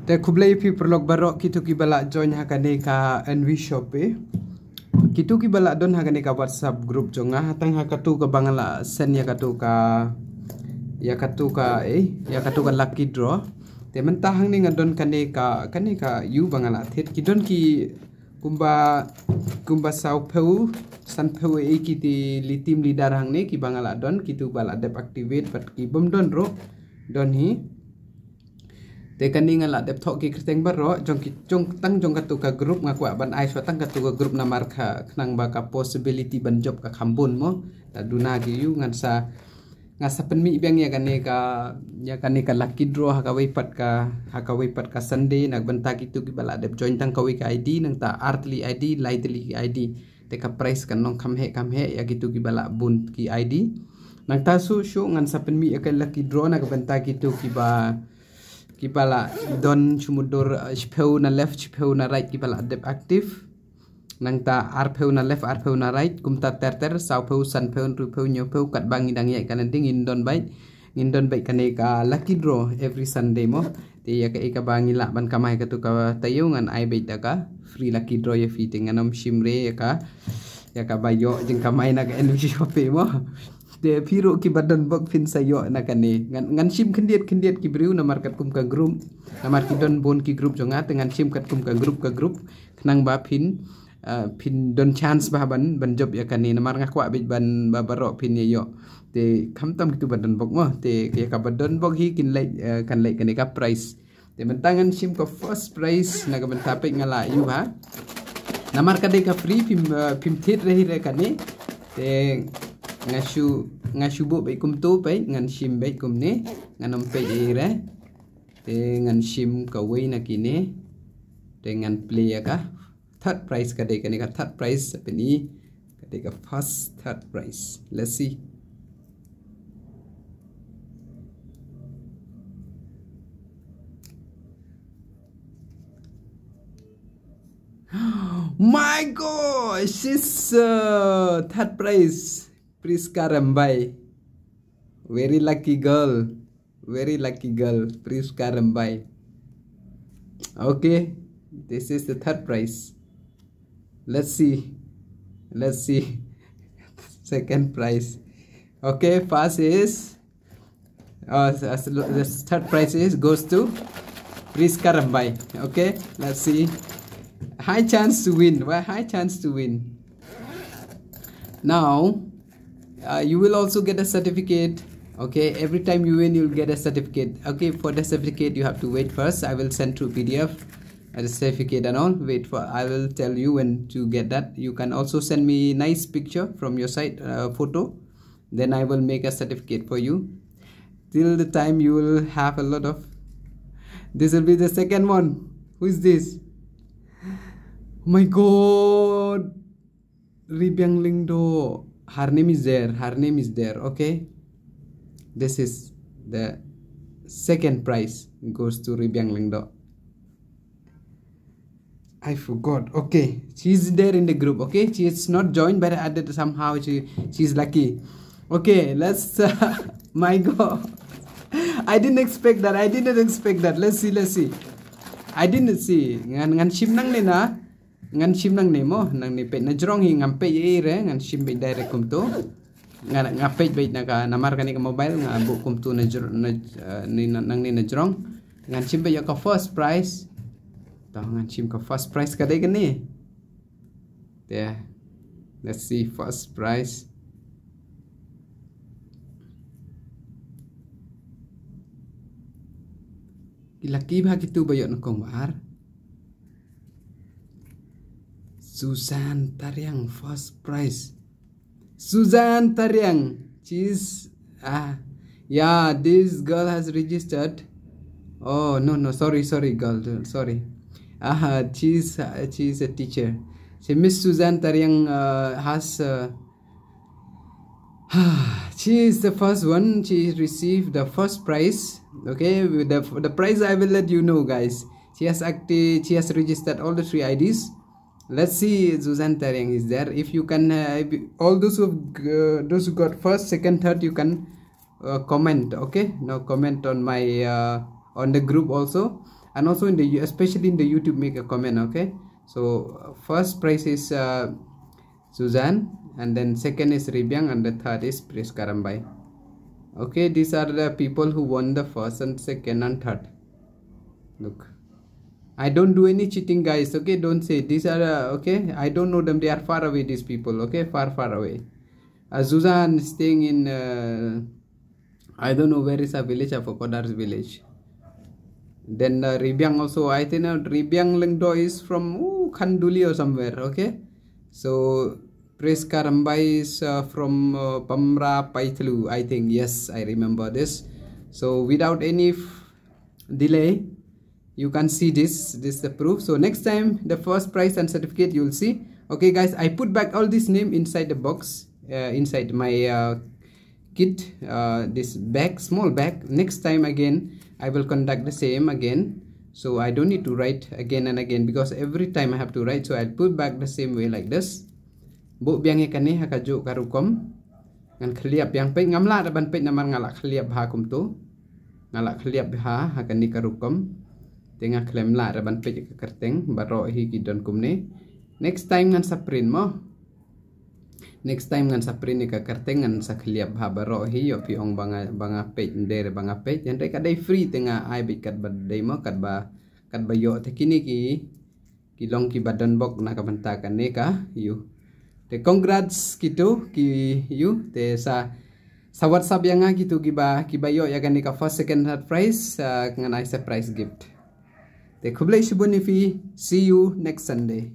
Te kublai pi perlok barok kitu ki balak join hakane ka NV Shoppe. Kitu ki balak don hakane ka WhatsApp group jonga hatang hakatu ka bangala sen ya katu ka lucky draw. Te mentahang ni ngadon kane ka you bangala thet kidon ki kumba sau peu san peu e kiti litim lidar hang ni ki bangala don kitu balak dep activate pat ki bom don ro don hi. Te kani ngala dep thok ki krteng baro jong tang jong katu ka group ngakwa bnai shwa tang katu ka group na marka knang ba ka possibility ban job ka khambun mo ta duna gi yu ngasa penmi beng ya kane ka lucky draw hakawai pat ka Sunday nak benta kitu ki bala dep join tang kawi ka ID nang ta artli ID lightly ID te ka price kan nong kam he ya kitu ki bala bun ki ID nang ta su ngasa penmi ka lucky draw nak benta kitu ki bala don chumudur shpeu na left shpeu na right ki bala dep active nang ta arpeu na left arpeu na right kumta ter sau peu san peu ru peu nyo peu kat bangi dang yai kanan ding indon bai kane ka lucky draw every Sunday mo te ya ka bangi la ban kamai ka tu ka tayu ngan ai bai da ka free lucky draw ya fi tinganam shimre ya ka bayo jing kamai na ka NV Shoppe mo te piro ki badan bok fin sayo na kane ngan shim kendiet ki briu na markat kum ka group na marki don bon ki group jonga tengan shim kat kum ka group knang ba pin don chance ba ban job ya kane na mar ngakwa bit ban babaro pin yo te khamtam kitu badan bok mo te ya ka badan bok hi kin lai kane ka price te mentangan shim ko first price na ka bentape ngala yu ha na mar ka de ka free pim thet rehi re kane te ngashu bo bai kum tu bai ngan shim bai kum ne nganom pe re te ngan shim ka wei na kine te ngan play ya ka third prize ka de kane ka third prize apni ka de ka first third prize. Let's see. My gosh, it's third prize. Priska Rambai. Very lucky girl. Priska Rambai. Okay, this is the third prize. Let's see. Second prize. Okay, first is the third prize goes to Priska Rambai. Okay, let's see. High chance to win. Well, high chance to win. Now you will also get a certificate. Okay, every time you win you'll get a certificate. Okay, for the certificate you have to wait first. I will send through PDF the certificate and all. I will tell you when to get that. You can also send me nice picture from your site, photo, then I will make a certificate for you. Till the time you will have a lot of. This will be the second one. Who is this? Oh my god, Ribyang Lingdo. Her name is there. Okay, this is the second prize goes to Ribyang Lingdo. I forgot. Okay, she's there in the group. Okay, she is not joined, but somehow she's lucky. Okay, let's my god, I didn't expect that. Let's see. I didn't see ngan shim nang ne na ngan shim nang ne mo nang ni pe na jrong hi ngam pe re ngan shim be direct kum to ngan ngape be na ka namar ka ni ka mobile nga bu kum to na ni nang ni na jrong ngan shim be ya ka first prize ta ngan shim ka first prize ka dai ka ni there. Let's see first prize. Laki bah kitu bayot nokong bahar. Susan Tariang first prize. Susan Tariang, she's yeah, this girl has registered. Oh no, sorry girl, sorry. She's a teacher. So Miss Susan Tariang has she is the first one. She received the first prize. Okay, with the prize I will let you know, guys. She has registered all the 3 IDs. Let's see, Susan Tariang is there. If you can, all those who got first, second, third, you can comment. Okay, now comment on my on the group also. and also in the especially in the YouTube, make a comment. Okay, so first prize is Suzanne, and then second is Pdiang, and the third is Pres Karambai. Okay, these are the people who won the first and second and third. Look, I don't do any cheating, guys. Okay, don't say these are okay. I don't know them. They are far away. These people. Okay, far away. Suzanne staying in I don't know where is a village. I forgot that village. Then Pdiang also. I think Pdiang Lengdo is from Khanduli or somewhere. Okay, so Pres Karambai is from Pamra Paitlu, I think. Yes, I remember this. So without any delay, you can see this is the proof. So next time the first prize and certificate you will see. Okay guys, I put back all this name inside the box, inside my kit, this bag, small bag. Next time again I will conduct the same again, so I don't need to write again and again, because every time I have to write. So I'll put back the same way like this. Bu biang ikani hakajuk karukom ngan khliap yang pe ngamla ban pe namar ngalak khliap ha kum tu ngalak khliap ha hakani karukom tengah klem la ban pe ke kerteng baro hi kidon kum ne. Next time ngan saprin mo, next time ngan saprin ke kerteng ngan sa khliap ha baro hi yo piong banga pe ndere banga pe yan re kadai free tengah ai bi kat badai mo katba yo te kini ki long ki badan bok na ka banta kan ne ka yu. Congrats gitu ki you te sa WhatsApp yang gitu kiba yo ya kan ka first second third prize ngan surprise gift. Te kublai shibunifi, see you next Sunday.